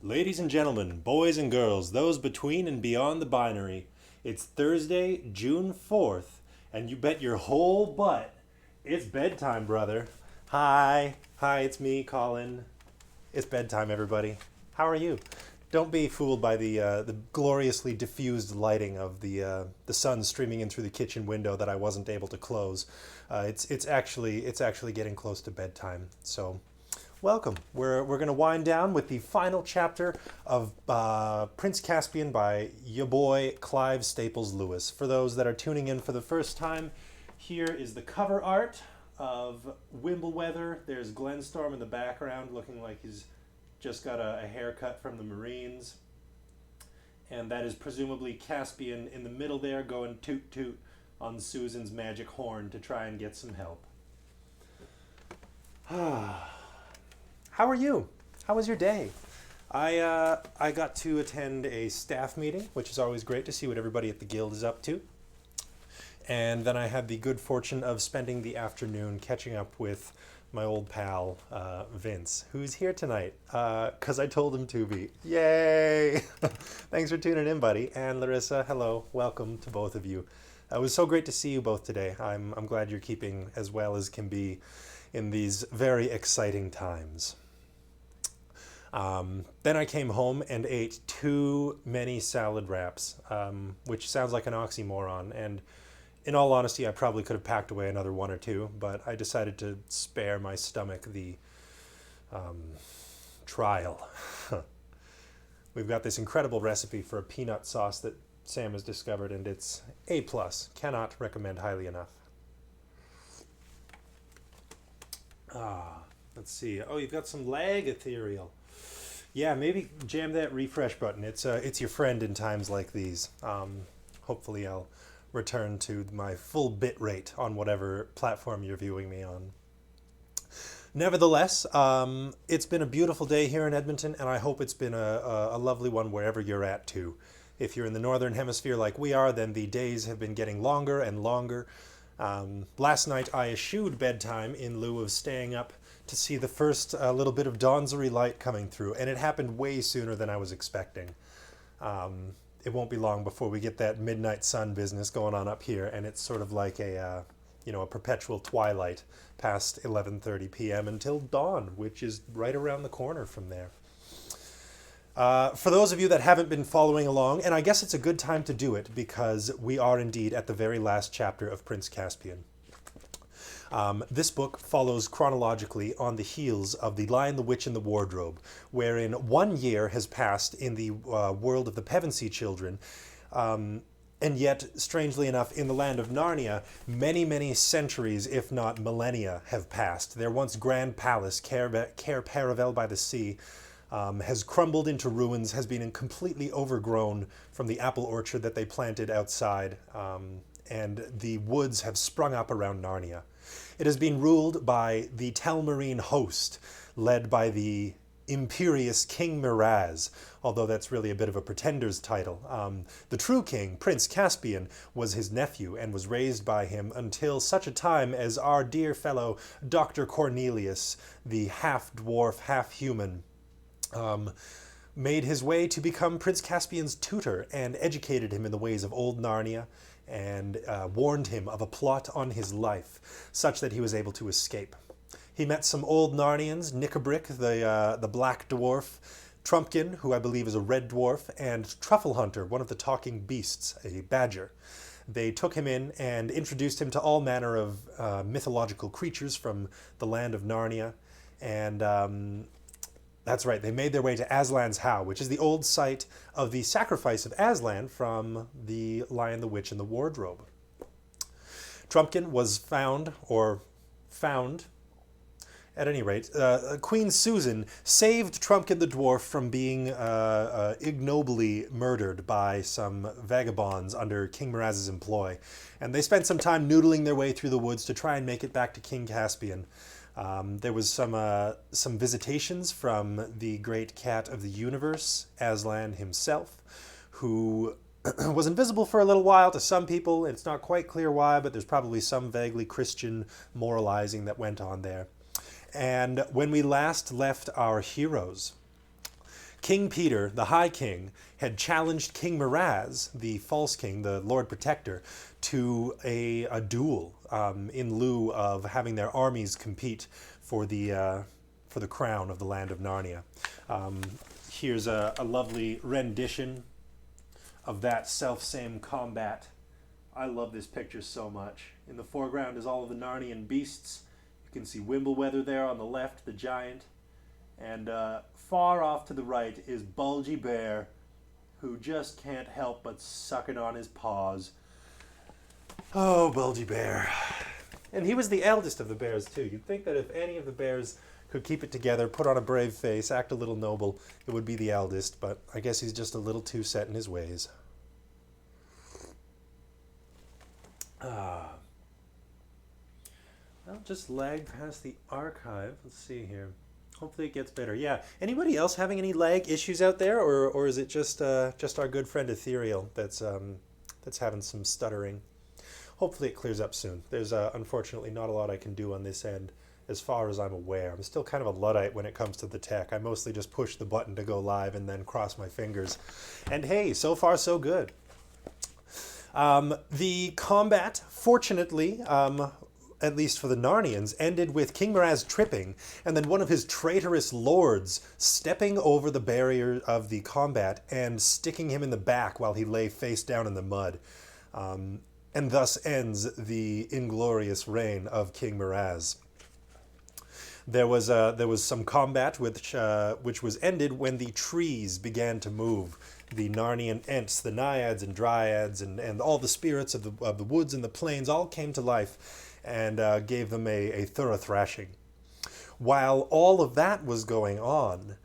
Ladies and gentlemen, boys and girls, those between and beyond the binary, it's Thursday, June 4th, and you bet your whole butt it's bedtime, brother. Hi. Hi, it's me, Colin. It's bedtime, everybody. How are you? Don't be fooled by the gloriously diffused lighting of the sun streaming in through the kitchen window that I wasn't able to close. It's actually getting close to bedtime. So welcome. We're going to wind down with the final chapter of Prince Caspian by your boy Clive Staples Lewis. For those that are tuning in for the first time, here is the cover art of Wimbleweather. There's Glenstorm in the background looking like he's just got a haircut from the Marines. And that is presumably Caspian in the middle there going toot toot on Susan's magic horn to try and get some help. How are you? How was your day? I got to attend a staff meeting, which is always great to see what everybody at the guild is up to. And then I had the good fortune of spending the afternoon catching up with my old pal, Vince, who's here tonight, because I told him to be. Yay! Thanks for tuning in, buddy. And Larissa, hello. Welcome to both of you. It was so great to see you both today. I'm glad you're keeping as well as can be in these very exciting times. Then I came home and ate too many salad wraps, which sounds like an oxymoron. And in all honesty, I probably could have packed away another one or two, but I decided to spare my stomach the trial. We've got this incredible recipe for a peanut sauce that Sam has discovered, and it's A+. Cannot recommend highly enough. Let's see. Oh, you've got some lag ethereal. Yeah, maybe jam that refresh button. It's your friend in times like these. Hopefully I'll return to my full bit rate on whatever platform you're viewing me on. Nevertheless, it's been a beautiful day here in Edmonton, and I hope it's been a lovely one wherever you're at too. If you're in the northern hemisphere like we are, then the days have been getting longer and longer. Last night I eschewed bedtime in lieu of staying up to see the first little bit of dawnzery light coming through, and it happened way sooner than I was expecting. It won't be long before we get that midnight sun business going on up here, and it's sort of like a perpetual twilight past 11:30 p.m. until dawn, which is right around the corner from there. For those of you that haven't been following along, and I guess it's a good time to do it because we are indeed at the very last chapter of Prince Caspian. This book follows chronologically on the heels of The Lion, the Witch, and the Wardrobe, wherein 1 year has passed in the world of the Pevensey children, and yet, strangely enough, in the land of Narnia, many, many centuries, if not millennia, have passed. Their once grand palace, Cair Paravel by the sea, has crumbled into ruins, has been completely overgrown from the apple orchard that they planted outside, and the woods have sprung up around Narnia. It has been ruled by the Telmarine host, led by the imperious King Miraz, although that's really a bit of a pretender's title. The true king, Prince Caspian, was his nephew and was raised by him until such a time as our dear fellow Dr. Cornelius, the half-dwarf, half-human, made his way to become Prince Caspian's tutor and educated him in the ways of old Narnia and warned him of a plot on his life, such that he was able to escape. He met some old Narnians, Nickabrick, the black dwarf, Trumpkin, who I believe is a red dwarf, and Truffle Hunter, one of the talking beasts, a badger. They took him in and introduced him to all manner of mythological creatures from the land of Narnia, and that's right, they made their way to Aslan's How, which is the old site of the sacrifice of Aslan from The Lion, the Witch, and the Wardrobe. Trumpkin was found, at any rate, Queen Susan saved Trumpkin the dwarf from being ignobly murdered by some vagabonds under King Miraz's employ. And they spent some time noodling their way through the woods to try and make it back to King Caspian. There was some visitations from the great cat of the universe, Aslan himself, who was invisible for a little while to some people. It's not quite clear why, but there's probably some vaguely Christian moralizing that went on there. And when we last left our heroes, King Peter, the High King, had challenged King Miraz, the false king, the Lord Protector, to a duel in lieu of having their armies compete for the crown of the land of Narnia. Here's a lovely rendition of that self-same combat. I love this picture so much. In the foreground is all of the Narnian beasts. You can see Wimbleweather there on the left, the giant. And far off to the right is Bulgy Bear, who just can't help but sucking on his paws. Oh, Bulgy Bear. And he was the eldest of the bears, too. You'd think that if any of the bears could keep it together, put on a brave face, act a little noble, it would be the eldest, but I guess he's just a little too set in his ways. I'll just lag past the archive. Let's see here. Hopefully it gets better. Yeah. Anybody else having any lag issues out there, or is it just our good friend Ethereal that's having some stuttering? Hopefully it clears up soon. There's unfortunately not a lot I can do on this end, as far as I'm aware. I'm still kind of a Luddite when it comes to the tech. I mostly just push the button to go live and then cross my fingers. And hey, so far so good. The combat, fortunately, at least for the Narnians, ended with King Miraz tripping, and then one of his traitorous lords stepping over the barrier of the combat and sticking him in the back while he lay face down in the mud. And thus ends the inglorious reign of King Miraz. There was some combat which was ended when the trees began to move. The Narnian Ents, the Naiads and Dryads, and all the spirits of the woods and the plains all came to life and gave them a thorough thrashing. While all of that was going on,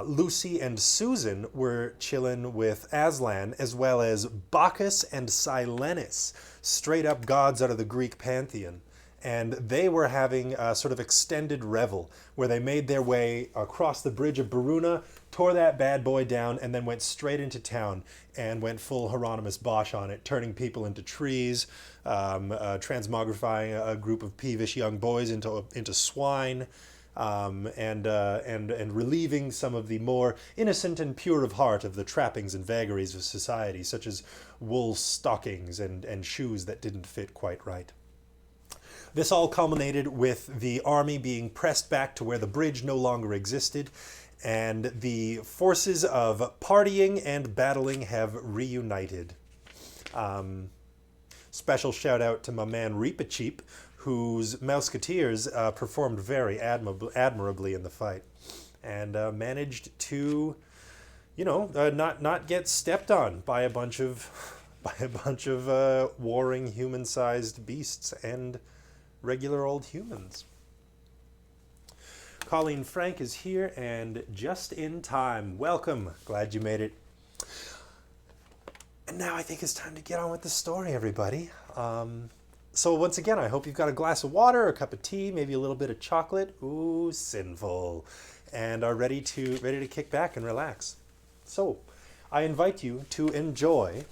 Lucy and Susan were chilling with Aslan, as well as Bacchus and Silenus, straight up gods out of the Greek pantheon. And they were having a sort of extended revel where they made their way across the bridge of Baruna, tore that bad boy down, and then went straight into town and went full Hieronymus Bosch on it, turning people into trees, transmogrifying a group of peevish young boys into swine, and relieving some of the more innocent and pure of heart of the trappings and vagaries of society, such as wool stockings and shoes that didn't fit quite right. This all culminated with the army being pressed back to where the bridge no longer existed, and the forces of partying and battling have reunited. Special shout out to my man Reepicheep, whose Mouseketeers performed very admirably in the fight, and managed to, not get stepped on by a bunch of warring human-sized beasts and regular old humans. Colleen Frank is here and just in time. Welcome. Glad you made it. And now I think it's time to get on with the story, everybody. So once again, I hope you've got a glass of water, a cup of tea, maybe a little bit of chocolate. Ooh, sinful. And are ready to kick back and relax. So I invite you to enjoy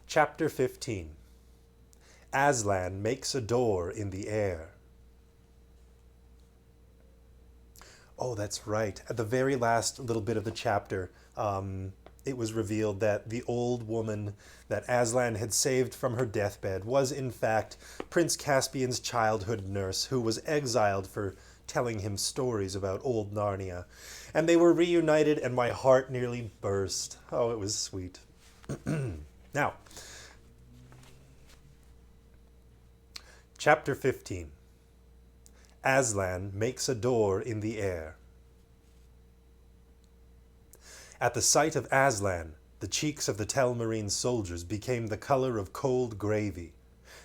Chapter 15. Aslan makes a door in the air. Oh, that's right. At the very last little bit of the chapter, it was revealed that the old woman that Aslan had saved from her deathbed was, in fact, Prince Caspian's childhood nurse, who was exiled for telling him stories about old Narnia. And they were reunited, and my heart nearly burst. Oh, it was sweet. Now, Chapter 15. Aslan makes a door in the air. At the sight of Aslan, the cheeks of the Telmarine soldiers became the color of cold gravy.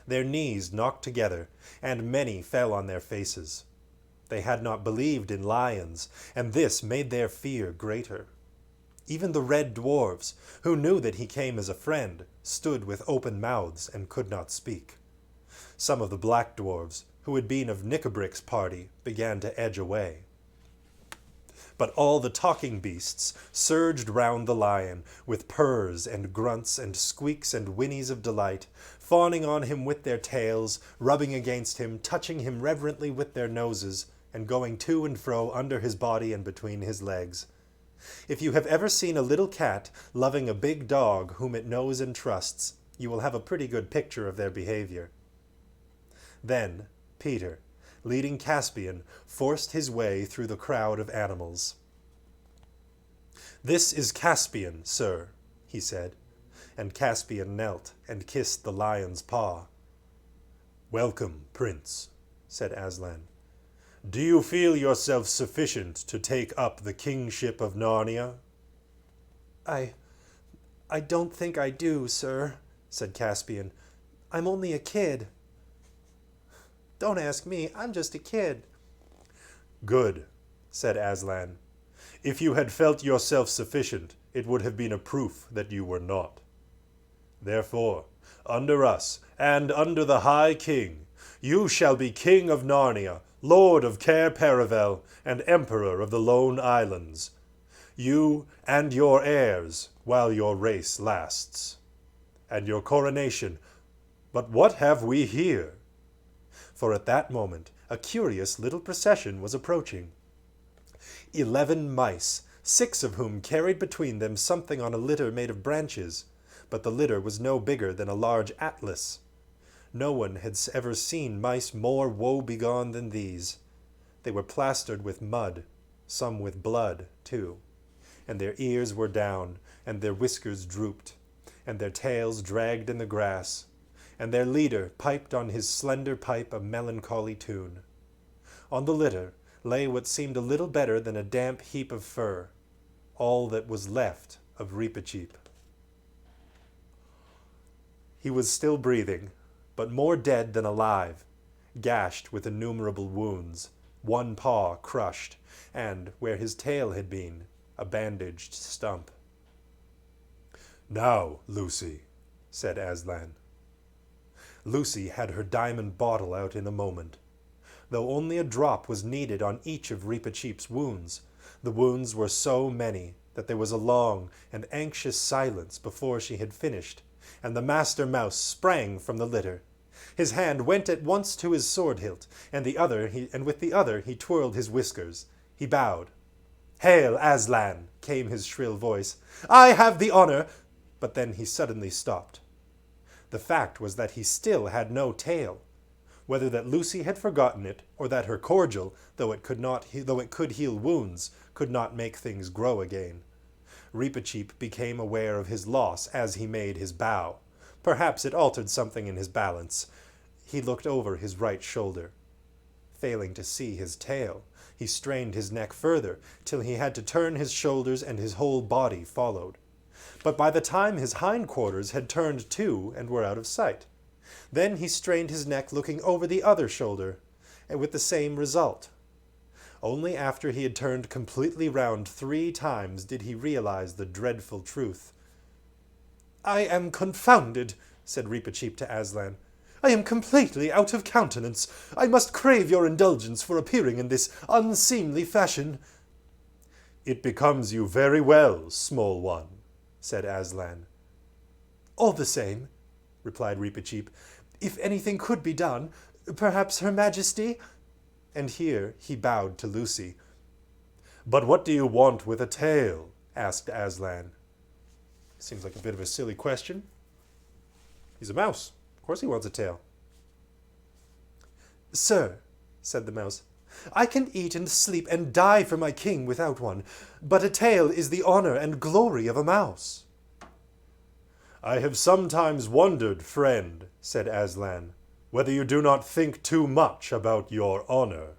Their knees knocked together, and many fell on their faces. They had not believed in lions, and this made their fear greater. Even the red dwarves, who knew that he came as a friend, stood with open mouths and could not speak. Some of the black dwarves, who had been of Nickabrick's party, began to edge away. But all the talking beasts surged round the lion, with purrs and grunts and squeaks and whinnies of delight, fawning on him with their tails, rubbing against him, touching him reverently with their noses, and going to and fro under his body and between his legs. If you have ever seen a little cat loving a big dog whom it knows and trusts, you will have a pretty good picture of their behavior. Then Peter, leading Caspian, forced his way through the crowd of animals. "This is Caspian, sir," he said, and Caspian knelt and kissed the lion's paw. "Welcome, Prince," said Aslan. "Do you feel yourself sufficient to take up the kingship of Narnia?" I don't think I do, sir," said Caspian. "I'm only a kid." "Don't ask me, I'm just a kid." "Good," said Aslan. "If you had felt yourself sufficient, it would have been a proof that you were not. Therefore, under us, and under the High King, you shall be King of Narnia, Lord of Cair Paravel, and Emperor of the Lone Islands. You and your heirs, while your race lasts. And your coronation. But what have we here?" For at that moment a curious little procession was approaching. 11 mice, 6 of whom carried between them something on a litter made of branches, but the litter was no bigger than a large atlas. No one had ever seen mice more woe-begone than these. They were plastered with mud, some with blood, too, and their ears were down, and their whiskers drooped, and their tails dragged in the grass, and their leader piped on his slender pipe a melancholy tune. On the litter lay what seemed a little better than a damp heap of fur, all that was left of Reepicheep. He was still breathing, but more dead than alive, gashed with innumerable wounds, one paw crushed, and, where his tail had been, a bandaged stump. "Now, Lucy," said Aslan. Lucy had her diamond bottle out in a moment. Though only a drop was needed on each of Reepicheep's wounds, the wounds were so many that there was a long and anxious silence before she had finished, and the master mouse sprang from the litter. His hand went at once to his sword hilt, and with the other he twirled his whiskers. He bowed. "Hail, Aslan!" came his shrill voice. "I have the honor—" But then he suddenly stopped. The fact was that he still had no tail. Whether that Lucy had forgotten it, or that her cordial, though it could heal wounds, could not make things grow again. Reepicheep became aware of his loss as he made his bow. Perhaps it altered something in his balance. He looked over his right shoulder. Failing to see his tail, he strained his neck further, till he had to turn his shoulders and his whole body followed. But by the time his hindquarters had turned too and were out of sight. Then he strained his neck looking over the other shoulder, and with the same result. Only after he had turned completely round 3 times did he realize the dreadful truth. "I am confounded," said Reepicheep to Aslan. "I am completely out of countenance. I must crave your indulgence for appearing in this unseemly fashion." "It becomes you very well, small one," said Aslan. "All the same," replied Reepicheep, "if anything could be done, perhaps Her Majesty—" And here he bowed to Lucy. "But what do you want with a tail?" asked Aslan. Seems like a bit of a silly question. He's a mouse. Of course he wants a tail. "Sir," said the mouse, "I can eat and sleep and die for my king without one, but a tail is the honor and glory of a mouse." "I have sometimes wondered, friend," said Aslan, "whether you do not think too much about your honor."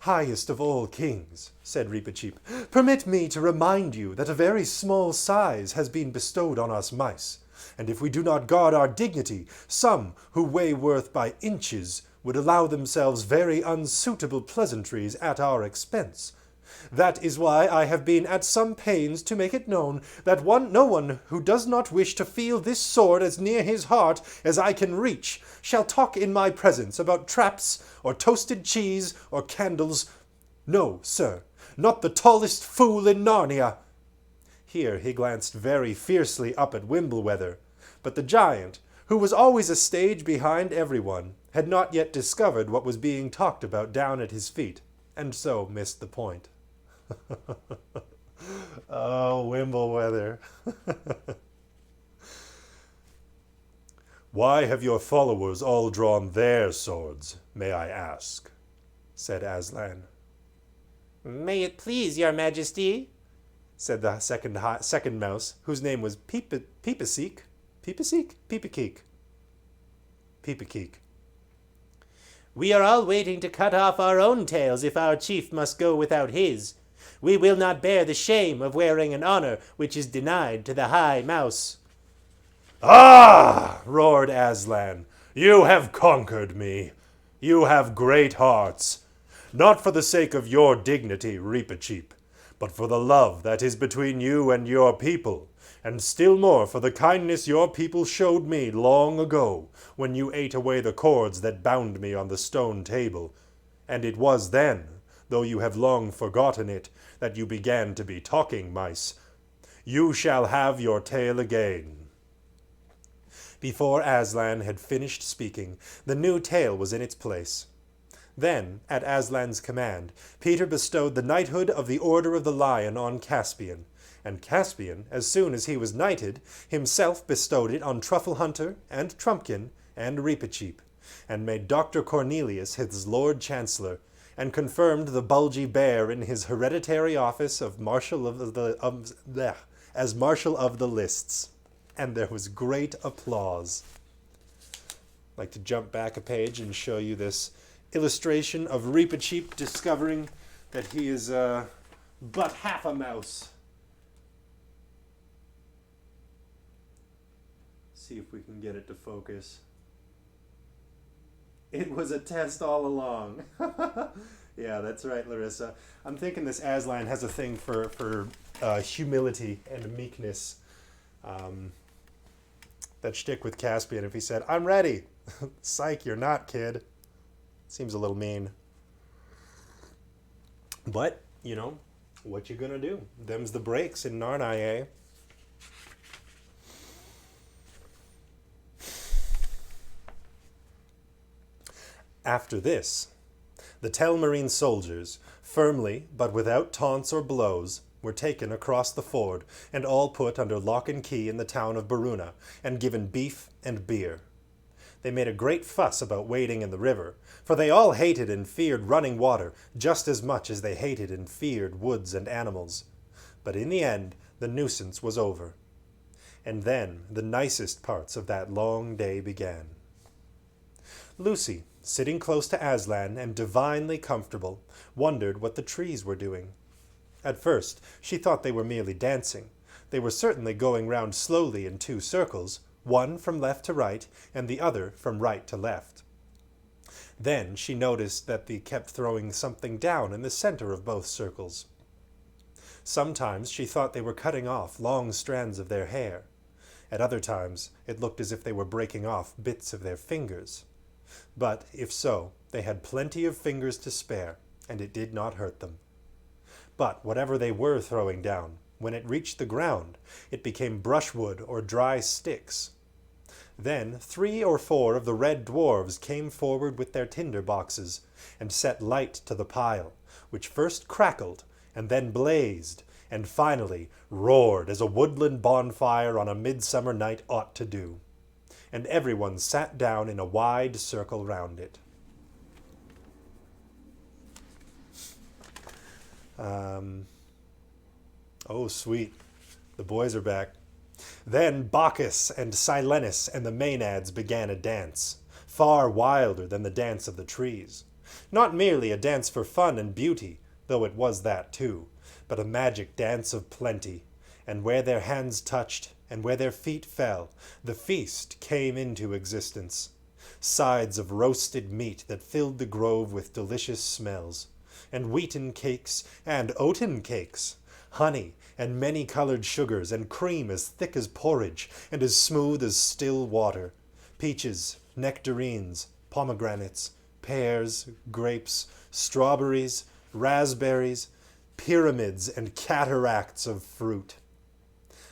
"Highest of all kings," said Reepicheep, "permit me to remind you that a very small size has been bestowed on us mice, and if we do not guard our dignity, some who weigh worth by inches would allow themselves very unsuitable pleasantries at our expense. That is why I have been at some pains to make it known that no one who does not wish to feel this sword as near his heart as I can reach shall talk in my presence about traps or toasted cheese or candles. No, sir, not the tallest fool in Narnia." Here he glanced very fiercely up at Wimbleweather, but the giant, who was always a stage behind everyone, had not yet discovered what was being talked about down at his feet, and so missed the point. Oh, Wimbleweather. Why have your followers all drawn their swords, may I ask? Said Aslan. May it please your majesty, said the second mouse, whose name was Peepaseek. Peepakeek. we are all waiting to cut off our own tails if our chief must go without his. We will not bear the shame of wearing an honor which is denied to the High Mouse. Ah! Roared Aslan. You have conquered me. You have great hearts. Not for the sake of your dignity, Reepicheep, but for the love that is between you and your people, and still more for the kindness your people showed me long ago, when you ate away the cords that bound me on the stone table. And it was then, though you have long forgotten it, that you began to be talking mice. You shall have your tail again. Before Aslan had finished speaking, the new tail was in its place. Then, at Aslan's command, Peter bestowed the knighthood of the Order of the Lion on Caspian, and Caspian, as soon as he was knighted, himself bestowed it on Truffle Hunter and Trumpkin and Reepicheep, and made Dr. Cornelius his Lord Chancellor, and confirmed the bulgy bear in his hereditary office of Marshal of as Marshal of the Lists. And there was great applause. I'd like to jump back a page and show you this illustration of Reepicheep discovering that he is but half a mouse. See if we can get it to focus. It was a test all along. Yeah, that's right, Larissa. I'm thinking this Aslan has a thing for humility and meekness. That shtick with Caspian, if he said, "I'm ready." Psych, you're not, kid. Seems a little mean. But, you know, what you gonna do? Them's the breaks in Narnia, eh? After this, the Telmarine soldiers, firmly but without taunts or blows, were taken across the ford and all put under lock and key in the town of Baruna and given beef and beer. They made a great fuss about wading in the river, for they all hated and feared running water just as much as they hated and feared woods and animals. But in the end, the nuisance was over. And then the nicest parts of that long day began. Lucy, sitting close to Aslan and divinely comfortable, wondered what the trees were doing. At first, she thought they were merely dancing. They were certainly going round slowly in 2 circles, one from left to right and the other from right to left. Then she noticed that they kept throwing something down in the center of both circles. Sometimes she thought they were cutting off long strands of their hair. At other times, it looked as if they were breaking off bits of their fingers. But, if so, they had plenty of fingers to spare, and it did not hurt them. But whatever they were throwing down, when it reached the ground, it became brushwood or dry sticks. Then 3 or 4 of the red dwarves came forward with their tinder boxes, and set light to the pile, which first crackled, and then blazed, and finally roared as a woodland bonfire on a midsummer night ought to do. And everyone sat down in a wide circle round it. Oh, sweet. The boys are back. Then Bacchus and Silenus and the Maenads began a dance, far wilder than the dance of the trees. Not merely a dance for fun and beauty, though it was that too, but a magic dance of plenty. And where their hands touched, and where their feet fell, the feast came into existence. Sides of roasted meat that filled the grove with delicious smells, and wheaten cakes and oaten cakes, honey and many-colored sugars, and cream as thick as porridge and as smooth as still water, peaches, nectarines, pomegranates, pears, grapes, strawberries, raspberries, pyramids and cataracts of fruit.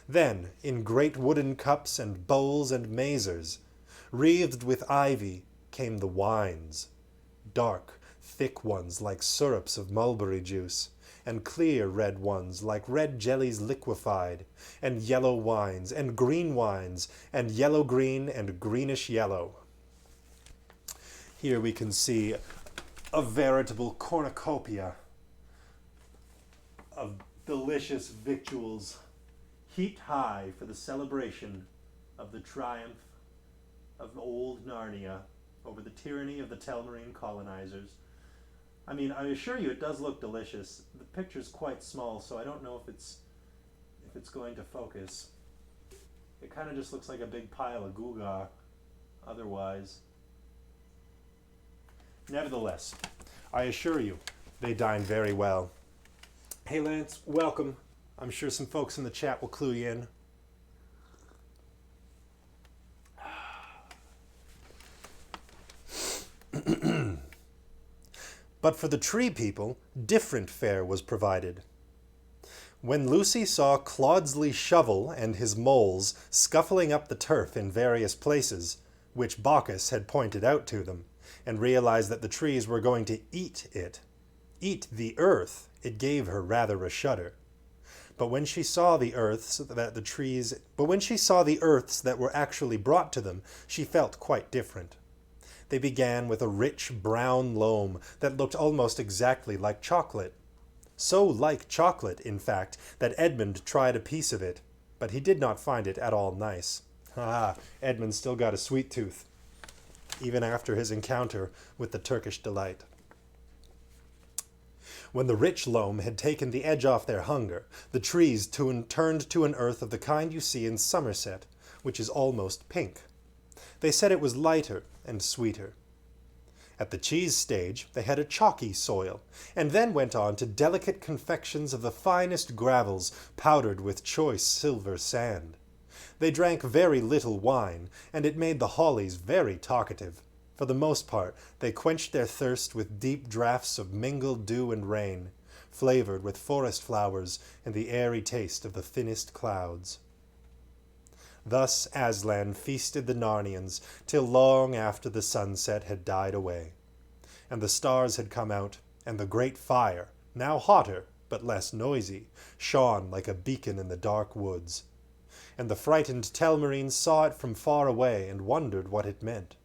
Then, in great wooden cups and bowls and mazers, Wreathed with ivy came the wines, dark, thick ones like syrups of mulberry juice, and clear red ones like red jellies liquefied, and yellow wines, and yellow-green and greenish-yellow. Here we can see a veritable cornucopia of delicious victuals heaped high for the celebration of the triumph of old Narnia over the tyranny of the Telmarine colonizers. I mean, I assure you it does look delicious. The picture's quite small, so I don't know if it's going to focus. It kind of just looks like a big pile of goo-gaw otherwise. Nevertheless, I assure you, they dine very well. Hey Lance, welcome. I'm sure some folks in the chat will clue you in. But for the tree people, different fare was provided. When Lucy saw Clodsley Shovel and his moles scuffling up the turf in various places, which Bacchus had pointed out to them, and realized that the trees were going to eat the earth, it gave her rather a shudder. But when she saw the earths that were actually brought to them, she felt quite different. They began with a rich brown loam that looked almost exactly like chocolate. So like chocolate, in fact, that Edmund tried a piece of it, but he did not find it at all nice. Edmund still got a sweet tooth, even after his encounter with the Turkish delight. When the rich loam had taken the edge off their hunger, the trees turned to an earth of the kind you see in Somerset, which is almost pink. They said it was lighter and sweeter. At the cheese stage, they had a chalky soil, and then went on to delicate confections of the finest gravels powdered with choice silver sand. They drank very little wine, and it made the hollies very talkative. For the most part, they quenched their thirst with deep draughts of mingled dew and rain, flavored with forest flowers and the airy taste of the thinnest clouds. Thus Aslan feasted the Narnians till long after the sunset had died away, and the stars had come out, and the great fire, now hotter but less noisy, shone like a beacon in the dark woods. And the frightened Telmarines saw it from far away and wondered what it meant.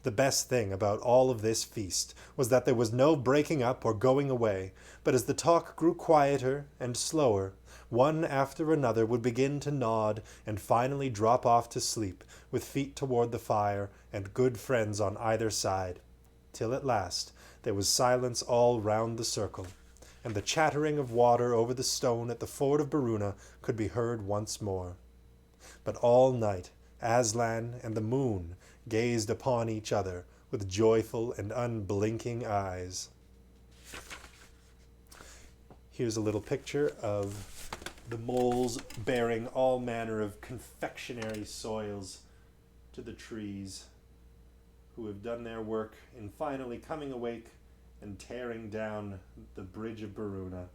The best thing about all of this feast was that there was no breaking up or going away, but as the talk grew quieter and slower, one after another would begin to nod and finally drop off to sleep, with feet toward the fire and good friends on either side, till at last there was silence all round the circle, and the chattering of water over the stone at the ford of Beruna could be heard once more. But all night Aslan and the moon gazed upon each other with joyful and unblinking eyes. Here's a little picture of the moles bearing all manner of confectionery soils to the trees, who have done their work in finally coming awake and tearing down the bridge of Beruna.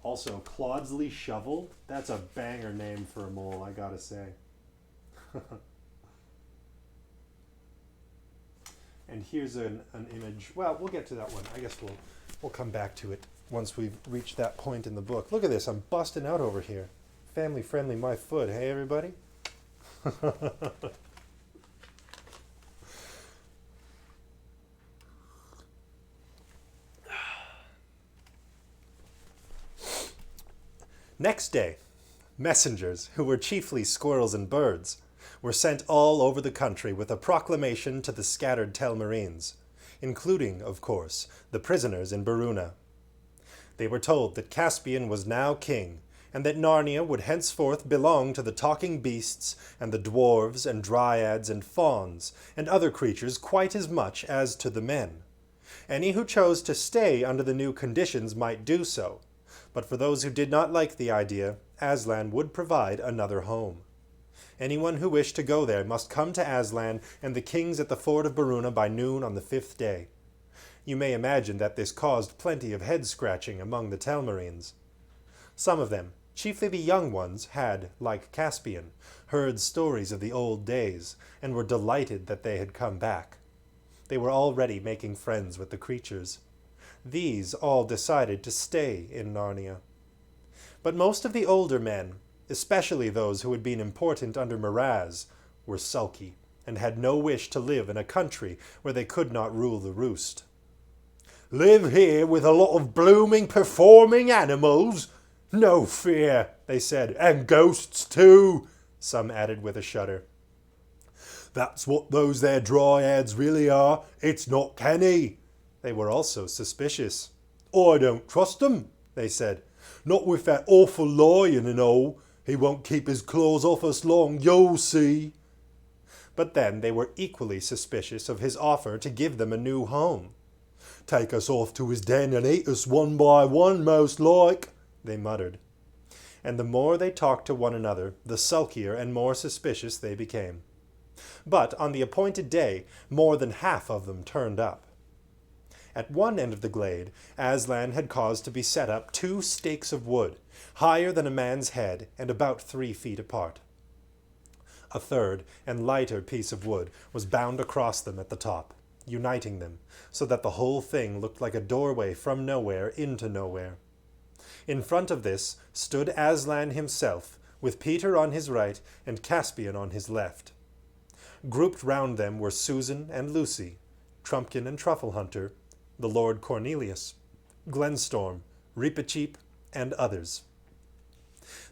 Also, Clodsley Shovel, that's a banger name for a mole, I gotta say. And here's an image. Well, we'll get to that one. I guess we'll come back to it once we've reached that point in the book. Look at this. I'm busting out over here. Family friendly my foot. Hey, everybody. Next day, messengers, who were chiefly squirrels and birds, were sent all over the country with a proclamation to the scattered Telmarines, including, of course, the prisoners in Beruna. They were told that Caspian was now king, and that Narnia would henceforth belong to the talking beasts and the dwarves and dryads and fauns and other creatures quite as much as to the men. Any who chose to stay under the new conditions might do so, but for those who did not like the idea, Aslan would provide another home. Anyone who wished to go there must come to Aslan and the kings at the ford of Beruna by noon on the 5th day. You may imagine that this caused plenty of head-scratching among the Telmarines. Some of them, Chiefly the young ones had, like Caspian, heard stories of the old days, and were delighted that they had come back. They were already making friends with the creatures. These all decided to stay in Narnia. But most of the older men, especially those who had been important under Miraz, were sulky, and had no wish to live in a country where they could not rule the roost. "Live here with a lot of blooming performing animals? No fear," they said, "and ghosts too," some added with a shudder. "That's what those there dryads really are. It's not canny." They were also suspicious. "I don't trust 'em," they said. "Not with that awful lion and all. He won't keep his claws off us long, you'll see." But then they were equally suspicious of his offer to give them a new home. "Take us off to his den and eat us one by one, most like," they muttered. And the more they talked to one another, the sulkier and more suspicious they became. But on the appointed day, more than half of them turned up. At one end of the glade, Aslan had caused to be set up 2 stakes of wood, higher than a man's head and about 3 feet apart. A third and lighter piece of wood was bound across them at the top, uniting them, so that the whole thing looked like a doorway from nowhere into nowhere. In front of this stood Aslan himself, with Peter on his right and Caspian on his left. Grouped round them were Susan and Lucy, Trumpkin and Trufflehunter, the Lord Cornelius, Glenstorm, Reepicheep, and others.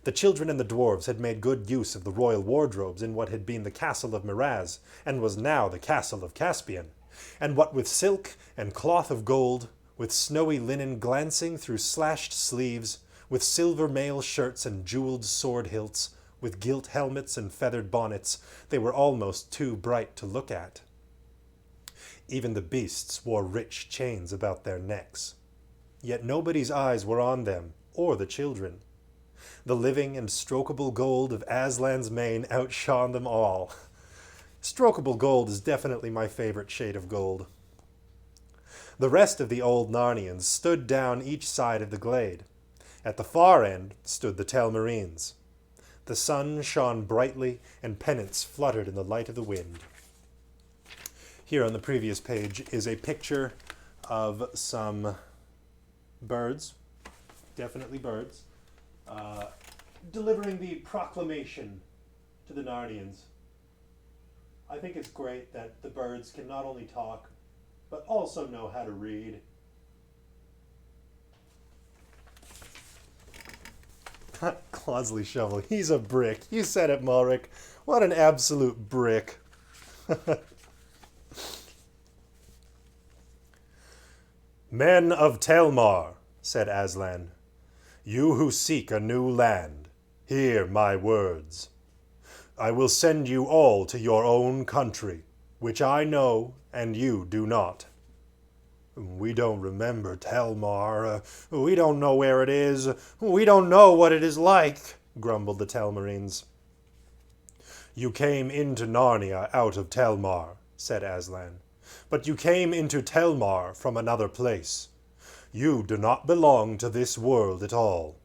The children and the dwarves had made good use of the royal wardrobes in what had been the castle of Miraz, and was now the castle of Caspian, and what with silk and cloth of gold, with snowy linen glancing through slashed sleeves, with silver mail shirts and jeweled sword hilts, with gilt helmets and feathered bonnets, they were almost too bright to look at. Even the beasts wore rich chains about their necks. Yet nobody's eyes were on them, or the children. The living and strokable gold of Aslan's mane outshone them all. Strokable gold is definitely my favorite shade of gold. The rest of the old Narnians stood down each side of the glade. At the far end stood the Telmarines. The sun shone brightly, and pennants fluttered in the light of the wind. Here on the previous page is a picture of some birds, definitely birds, delivering the proclamation to the Narnians. I think it's great that the birds can not only talk, but also know how to read. Clodsley Shovel, he's a brick. You said it, Mulric. What an absolute brick. "Men of Telmar," said Aslan, "you who seek a new land, hear my words. I will send you all to your own country, which I know and you do not." "We don't remember Telmar. We don't know where it is. We don't know what it is like," grumbled the Telmarines. "You came into Narnia out of Telmar," said Aslan, "but you came into Telmar from another place. You do not belong to this world at all.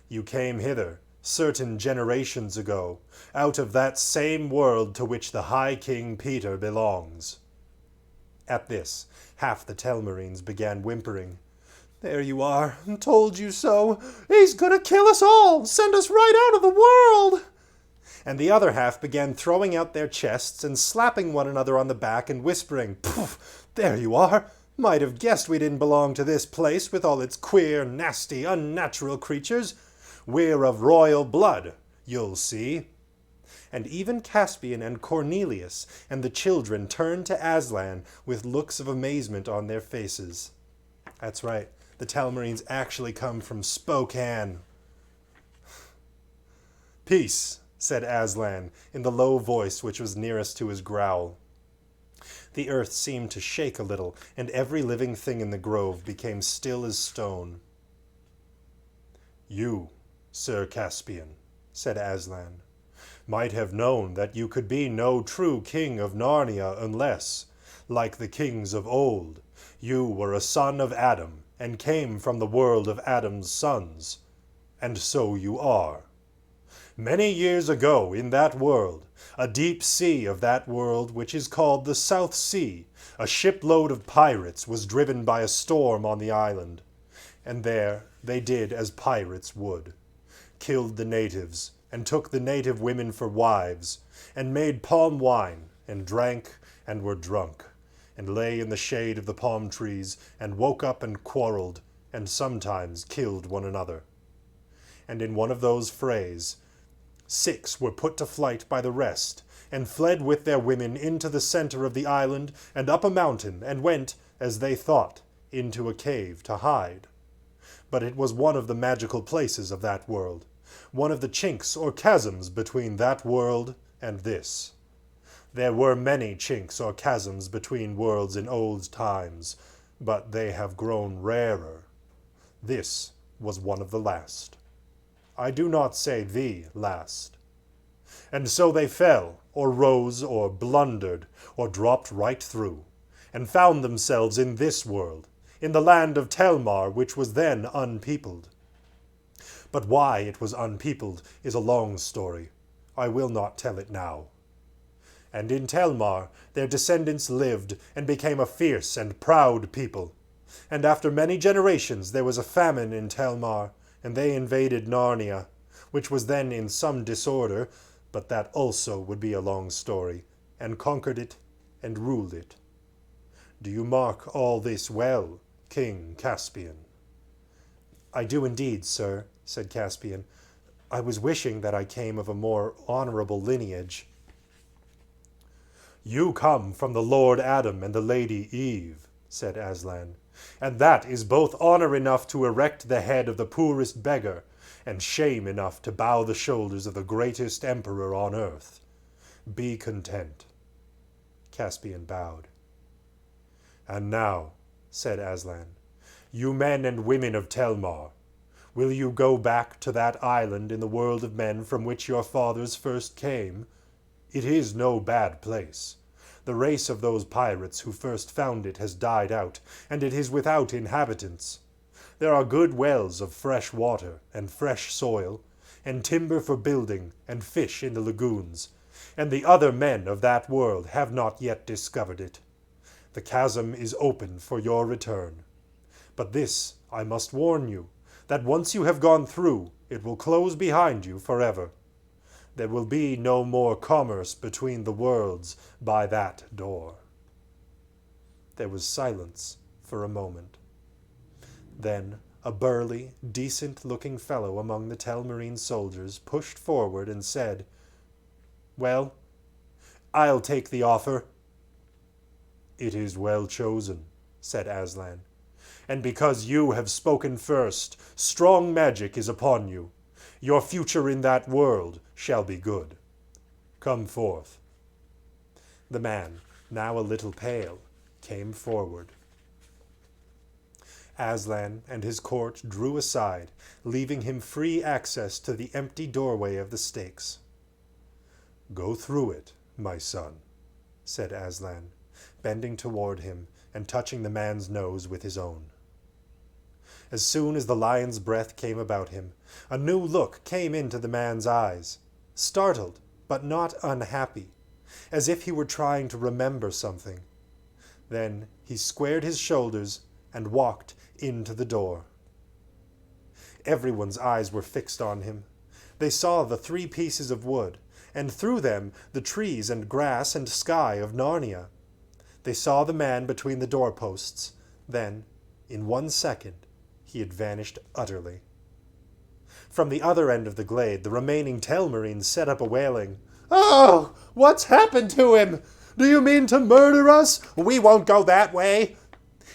You came hither, certain generations ago, out of that same world to which the High King Peter belongs." At this, half the Telmarines began whimpering. "There you are, told you so. He's gonna kill us all, send us right out of the world." And the other half began throwing out their chests and slapping one another on the back and whispering, "Poof, there you are. Might have guessed we didn't belong to this place with all its queer, nasty, unnatural creatures. We're of royal blood, you'll see." And even Caspian and Cornelius and the children turned to Aslan with looks of amazement on their faces. That's right, the Telmarines actually come from Spokane. "Peace," said Aslan, in the low voice which was nearest to his growl. The earth seemed to shake a little, and every living thing in the grove became still as stone. "You, Sir Caspian," said Aslan, "might have known that you could be no true king of Narnia unless, like the kings of old, you were a son of Adam and came from the world of Adam's sons. and so you are. Many years ago in that world, a deep sea of that world which is called the South Sea, a shipload of pirates was driven by a storm on the island, and there they did as pirates would, killed the natives, and took the native women for wives, and made palm wine, and drank, and were drunk, and lay in the shade of the palm trees, and woke up and quarreled, and sometimes killed one another. And in one of those frays, 6 were put to flight by the rest, and fled with their women into the center of the island, and up a mountain, and went, as they thought, into a cave to hide. But it was one of the magical places of that world, one of the chinks or chasms between that world and this. There were many chinks or chasms between worlds in old times, but they have grown rarer. This was one of the last. I do not say the last. And so they fell, or rose, or blundered, or dropped right through, and found themselves in this world, in the land of Telmar, which was then unpeopled. But why it was unpeopled is a long story. I will not tell it now. And in Telmar their descendants lived and became a fierce and proud people. And after many generations there was a famine in Telmar, and they invaded Narnia, which was then in some disorder, but that also would be a long story, and conquered it and ruled it. Do you mark all this well, King Caspian? I do indeed, sir, said Caspian. I was wishing that I came of a more honorable lineage. You come from the Lord Adam and the Lady Eve, said Aslan, and that is both honor enough to erect the head of the poorest beggar, and shame enough to bow the shoulders of the greatest emperor on earth. Be content. Caspian bowed. And now, said Aslan, you men and women of Telmar, will you go back to that island in the world of men from which your fathers first came? It is no bad place. The race of those pirates who first found it has died out, and it is without inhabitants. There are good wells of fresh water and fresh soil, and timber for building, and fish in the lagoons, and the other men of that world have not yet discovered it. The chasm is open for your return. But this I must warn you, that once you have gone through, it will close behind you forever. There will be no more commerce between the worlds by that door. There was silence for a moment. Then a burly, decent-looking fellow among the Telmarine soldiers pushed forward and said, "Well, I'll take the offer." "It is well chosen," said Aslan. "And because you have spoken first, strong magic is upon you. Your future in that world shall be good. Come forth." The man, now a little pale, came forward. Aslan and his court drew aside, leaving him free access to the empty doorway of the stakes. "Go through it, my son," said Aslan, bending toward him and touching the man's nose with his own. As soon as the lion's breath came about him, a new look came into the man's eyes, startled but not unhappy, as if he were trying to remember something. Then he squared his shoulders and walked into the door. Everyone's eyes were fixed on him. They saw the 3 pieces of wood, and through them the trees and grass and sky of Narnia. They saw the man between the doorposts. Then, in 1 second, he had vanished utterly. From the other end of the glade, the remaining Telmarines set up a wailing. "Oh, what's happened to him? Do you mean to murder us? We won't go that way."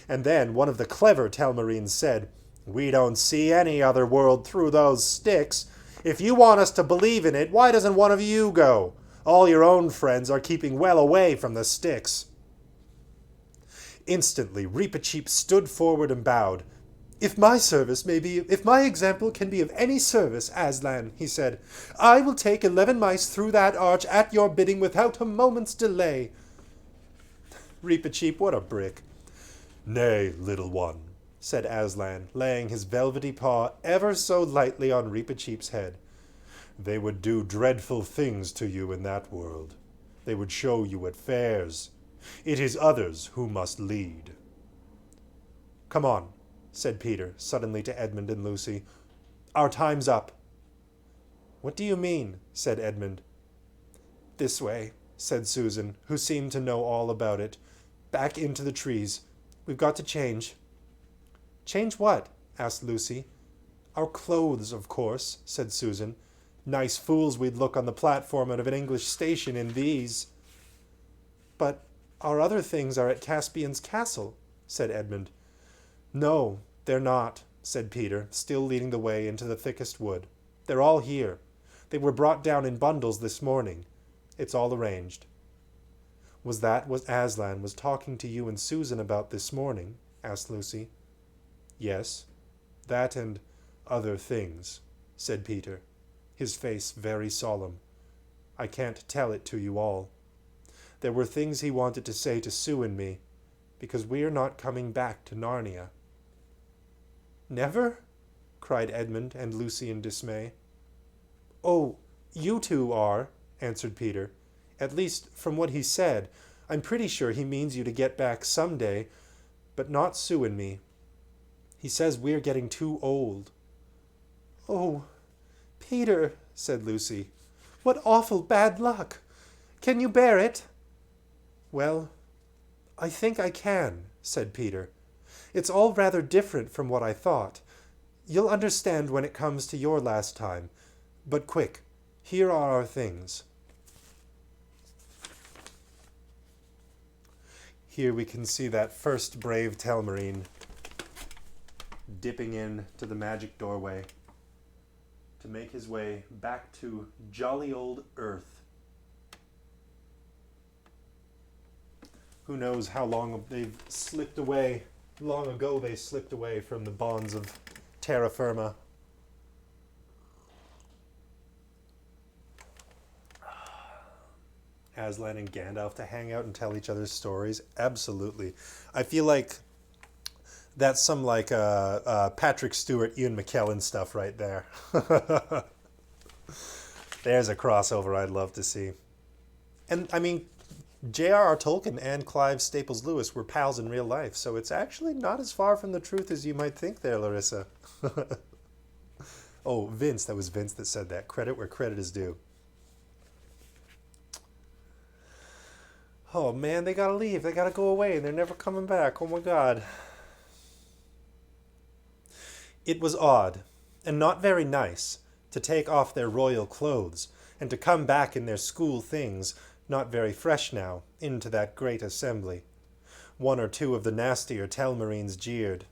And then one of the clever Telmarines said, "We don't see any other world through those sticks. If you want us to believe in it, why doesn't one of you go? All your own friends are keeping well away from the sticks." Instantly, Reepicheep stood forward and bowed. If my example can be of any service, Aslan," he said, "I will take 11 mice through that arch at your bidding without a moment's delay." Reepicheep, what a brick. "Nay, little one," said Aslan, laying his velvety paw ever so lightly on Reepicheep's head. "They would do dreadful things to you in that world. They would show you at fairs. It is others who must lead." "Come on," said Peter suddenly to Edmund and Lucy. "Our time's up." "What do you mean?" said Edmund. "This way," said Susan, who seemed to know all about it. "Back into the trees. We've got to change." "Change what?" asked Lucy. "Our clothes, of course," said Susan. "Nice fools we'd look on the platform of an English station in these." "But our other things are at Caspian's castle," said Edmund. "No, they're not," said Peter, still leading the way into the thickest wood. "They're all here. They were brought down in bundles this morning. It's all arranged." "Was that what Aslan was talking to you and Susan about this morning?" asked Lucy. "Yes, that and other things," said Peter, his face very solemn. "I can't tell it to you all. There were things he wanted to say to Sue and me, because we are not coming back to Narnia." "Never?" cried Edmund and Lucy in dismay. "Oh, you two are," answered Peter. "At least, from what he said, I'm pretty sure he means you to get back someday, but not Sue and me. He says we're getting too old." "Oh, Peter," said Lucy, "what awful bad luck! Can you bear it?" "Well, I think I can," said Peter. "It's all rather different from what I thought. You'll understand when it comes to your last time. But quick, here are our things." Here we can see that first brave Telmarine dipping in to the magic doorway to make his way back to jolly old Earth. Who knows how long they've slipped away, long ago they slipped away from the bonds of terra firma. Aslan and Gandalf to hang out and tell each other's stories. Absolutely. I feel like that's some like Patrick Stewart, Ian McKellen stuff right there. There's a crossover I'd love to see. And I mean, J.R.R. Tolkien and Clive Staples Lewis were pals in real life, so it's actually not as far from the truth as you might think there, Larissa. Oh, Vince, that was Vince that said that. Credit where credit is due. Oh man, they gotta leave. They gotta go away and they're never coming back. Oh my god. It was odd, and not very nice, to take off their royal clothes, and to come back in their school things, not very fresh now, into that great assembly. One or two of the nastier Telmarines jeered,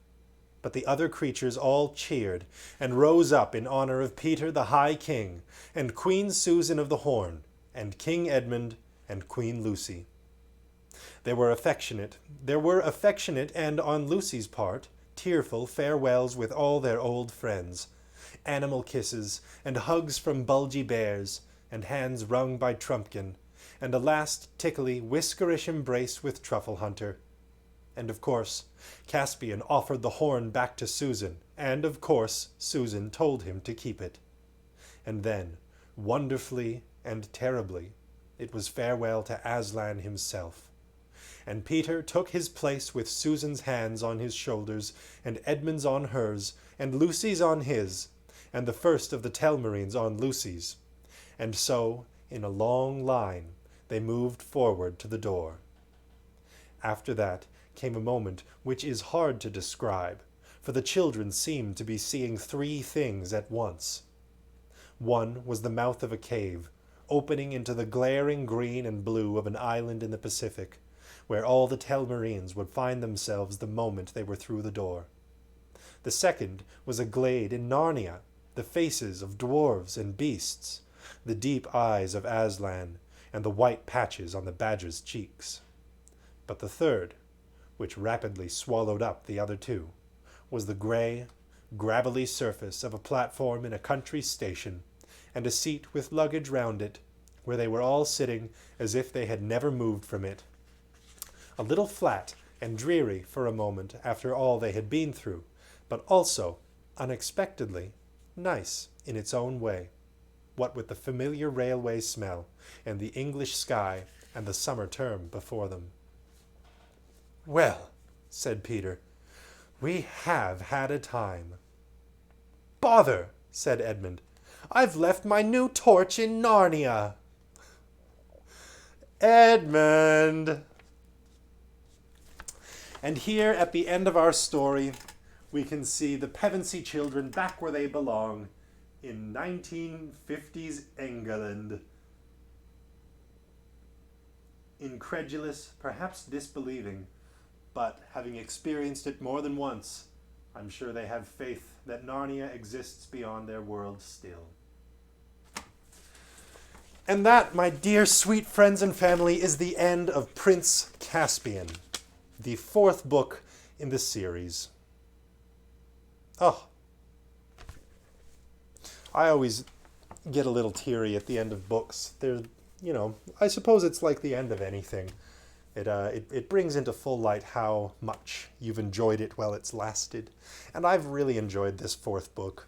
but the other creatures all cheered, and rose up in honor of Peter the High King, and Queen Susan of the Horn, and King Edmund, and Queen Lucy. There were affectionate, and on Lucy's part, tearful farewells with all their old friends, animal kisses, and hugs from bulgy bears, and hands wrung by Trumpkin, and a last tickly, whiskerish embrace with Truffle Hunter. And of course, Caspian offered the horn back to Susan, and of course, Susan told him to keep it. And then, wonderfully and terribly, it was farewell to Aslan himself. And Peter took his place with Susan's hands on his shoulders, and Edmund's on hers, and Lucy's on his, and the first of the Telmarines on Lucy's. And so, in a long line, they moved forward to the door. After that came a moment which is hard to describe, for the children seemed to be seeing three things at once. One was the mouth of a cave, opening into the glaring green and blue of an island in the Pacific, where all the Telmarines would find themselves the moment they were through the door. The second was a glade in Narnia, the faces of dwarves and beasts, the deep eyes of Aslan, and the white patches on the badger's cheeks. But the third, which rapidly swallowed up the other two, was the gray, gravelly surface of a platform in a country station, and a seat with luggage round it, where they were all sitting as if they had never moved from it. A little flat and dreary for a moment after all they had been through, but also, unexpectedly, nice in its own way, what with the familiar railway smell, and the English sky, and the summer term before them. "Well," said Peter, "we have had a time." "Bother," said Edmund. "I've left my new torch in Narnia." Edmund! And here at the end of our story, we can see the Pevensey children back where they belong, in 1950s England. Incredulous, perhaps disbelieving, but having experienced it more than once, I'm sure they have faith that Narnia exists beyond their world still. And that, my dear sweet friends and family, is the end of Prince Caspian, the 4th book in the series. Oh, I always get a little teary at the end of books. There's, I suppose it's like the end of anything. It brings into full light how much you've enjoyed it while it's lasted. And I've really enjoyed this 4th book.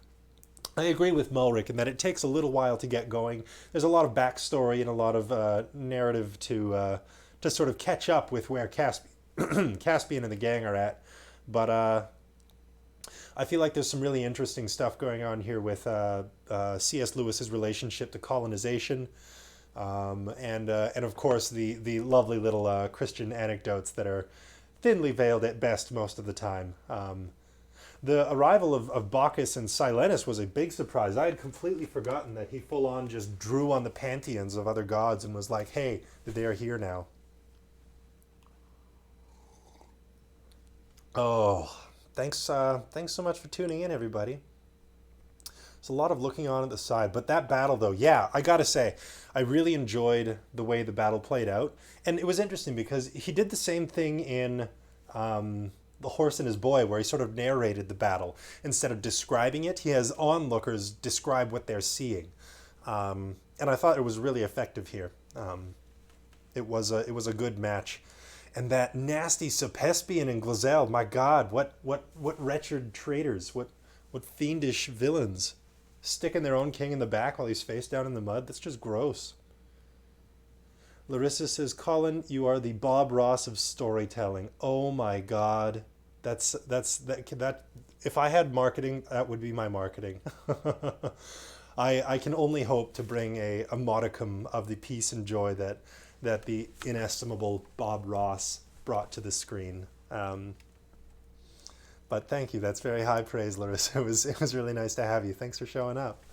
I agree with Mulrick in that it takes a little while to get going. There's a lot of backstory and a lot of narrative to sort of catch up with where Caspian and the gang are at. But I feel like there's some really interesting stuff going on here with C.S. Lewis's relationship to colonization. And of course the lovely little Christian anecdotes that are thinly veiled at best most of the time. The arrival of Bacchus and Silenus was a big surprise. I had completely forgotten that he full on just drew on the pantheons of other gods and was like, hey, they are here now. Oh, thanks so much for tuning in, everybody. There's a lot of looking on at the side, but that battle though, yeah, I gotta say, I really enjoyed the way the battle played out. And it was interesting because he did the same thing in The Horse and His Boy, where he sort of narrated the battle. Instead of describing it, he has onlookers describe what they're seeing. And I thought it was really effective here. It was a good match. And that nasty Caspian and Glazelle, my God, what wretched traitors, what fiendish villains, sticking their own king in the back while he's face down in the mud. That's just gross. Larissa says, Colin, you are the Bob Ross of storytelling. Oh my God. That's that. If I had marketing, that would be my marketing. I can only hope to bring a modicum of the peace and joy that the inestimable Bob Ross brought to the screen. But thank you. That's very high praise, Larissa. It was really nice to have you. Thanks for showing up.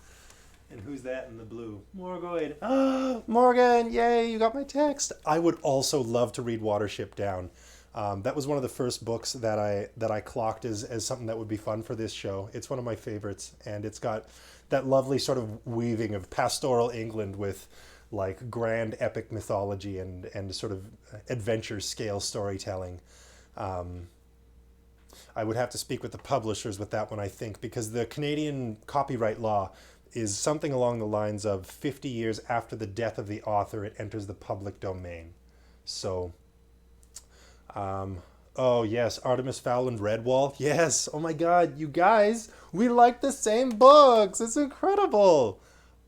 And who's that in the blue? Morgoid. Ah, Morgan! Yay! You got my text. I would also love to read Watership Down. That was one of the first books that I clocked as something that would be fun for this show. It's one of my favorites, and it's got that lovely sort of weaving of pastoral England with like grand epic mythology and sort of adventure scale storytelling. I would have to speak with the publishers with that one, I think, because the Canadian copyright law is something along the lines of 50 years after the death of the author, it enters the public domain. So, oh yes, Artemis Fowl and Redwall. Yes, oh my God, you guys, we like the same books. It's incredible.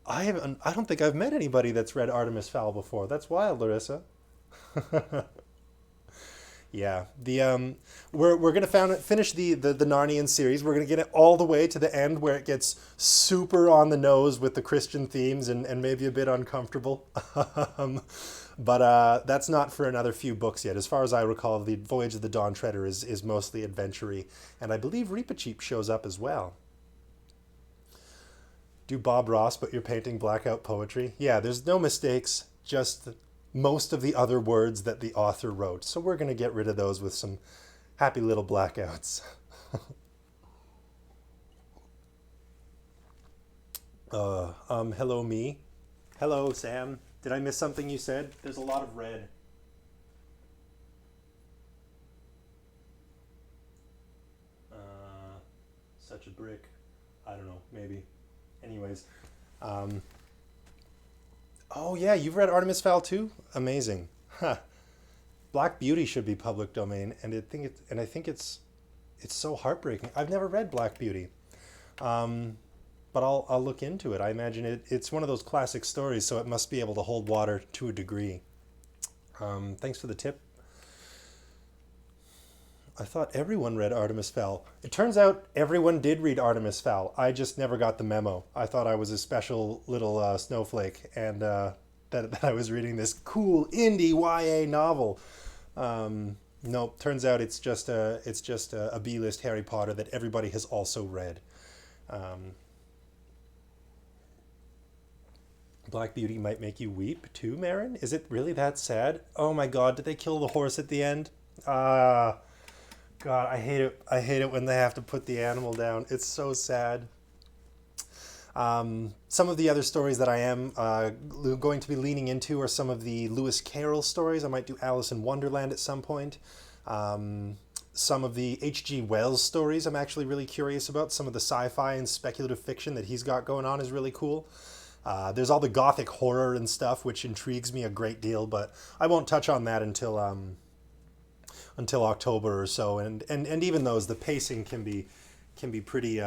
I don't think I've met anybody that's read Artemis Fowl before. That's wild, Larissa. Yeah, we're gonna finish the Narnian series. We're gonna get it all the way to the end where it gets super on the nose with the Christian themes and maybe a bit uncomfortable. But that's not for another few books yet. As far as I recall, the Voyage of the Dawn Treader is mostly adventure-y, and I believe Reepicheep shows up as well. Do Bob Ross, but you're painting blackout poetry? Yeah, there's no mistakes, just most of the other words that the author wrote. So we're going to get rid of those with some happy little blackouts. Hello me. Hello Sam. Did I miss something you said? There's a lot of red. Such a brick. I don't know, maybe. Anyways. Oh yeah, you've read Artemis Fowl too? Amazing. Huh. Black Beauty should be public domain, and I think it's so heartbreaking. I've never read Black Beauty, but I'll look into it. I imagine it's one of those classic stories, so it must be able to hold water to a degree. Thanks for the tip. I thought everyone read Artemis Fowl. It turns out everyone did read Artemis Fowl. I just never got the memo. I thought I was a special little snowflake, and that I was reading this cool indie YA novel. No, turns out it's just a B-list Harry Potter that everybody has also read. Black Beauty might make you weep too, Marin? Is it really that sad? Oh my God, did they kill the horse at the end? God, I hate it. I hate it when they have to put the animal down. It's so sad. Some of the other stories that I am going to be leaning into are some of the Lewis Carroll stories. I might do Alice in Wonderland at some point. Some of the H.G. Wells stories I'm actually really curious about. Some of the sci-fi and speculative fiction that he's got going on is really cool. There's all the gothic horror and stuff, which intrigues me a great deal, but I won't touch on that until October or so. And even those, the pacing can be pretty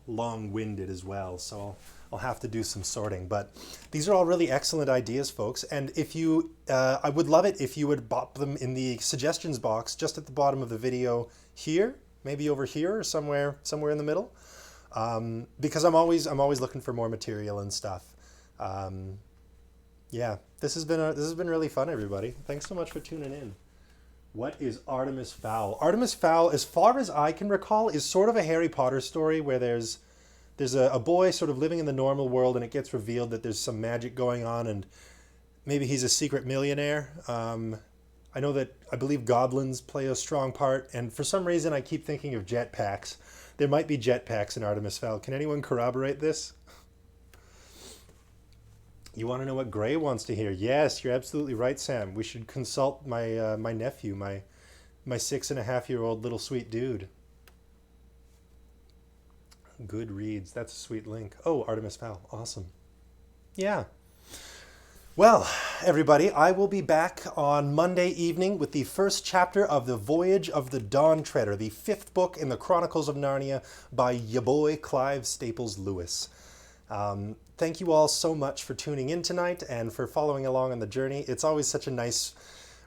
long-winded as well. So I'll have to do some sorting. But these are all really excellent ideas, folks. And if you, I would love it if you would bop them in the suggestions box just at the bottom of the video here, maybe over here or somewhere in the middle, because I'm always looking for more material and stuff. Yeah, this has been really fun, everybody. Thanks so much for tuning in. What is Artemis Fowl? Artemis Fowl, as far as I can recall, is sort of a Harry Potter story where there's a boy sort of living in the normal world, and it gets revealed that there's some magic going on, and maybe he's a secret millionaire. I know that I believe goblins play a strong part, and for some reason I keep thinking of jetpacks. There might be jetpacks in Artemis Fowl. Can anyone corroborate this? You want to know what Gray wants to hear? Yes, you're absolutely right, Sam. We should consult my my nephew, my 6.5-year-old little sweet dude. Good reads. That's a sweet link. Oh, Artemis Fowl. Awesome. Yeah. Well, everybody, I will be back on Monday evening with the first chapter of The Voyage of the Dawn Treader, the 5th book in the Chronicles of Narnia by ya boy Clive Staples Lewis. Thank you all so much for tuning in tonight and for following along on the journey. It's always such a nice,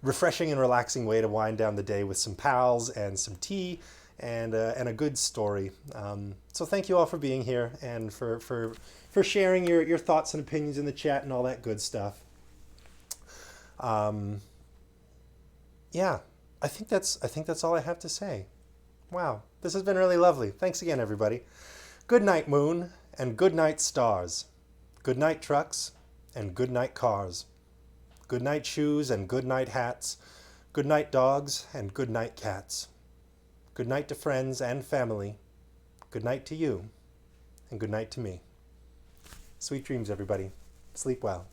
refreshing and relaxing way to wind down the day with some pals and some tea and a good story. So thank you all for being here and for sharing your thoughts and opinions in the chat and all that good stuff. Yeah, I think that's all I have to say. Wow, this has been really lovely. Thanks again, everybody. Good night, moon, and good night, stars. Good night, trucks, and good night, cars. Good night, shoes, and good night, hats. Good night, dogs, and good night, cats. Good night to friends and family. Good night to you, and good night to me. Sweet dreams, everybody. Sleep well.